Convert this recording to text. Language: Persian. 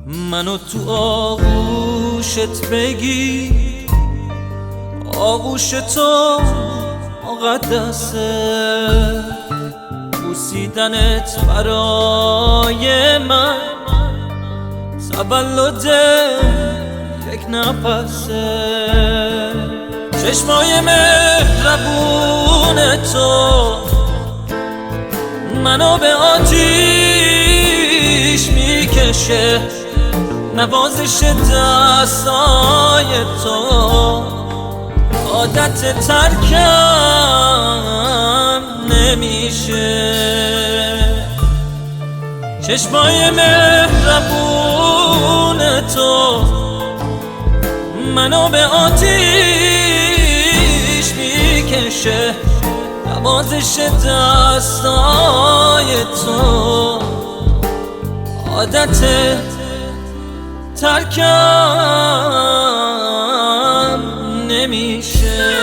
منو تو آغوشت بگیر، آغوش تو مقدسه، بوسیدنت برای من تولد یک نفسه. چشمای مهربون تو منو به آتیش میکشه، نوازش دستای تو عادت ترکم نمیشه. چشمای مهربون تو منو به آتیش میکشه، نوازش دستای تو عادت ترکم نمیشه.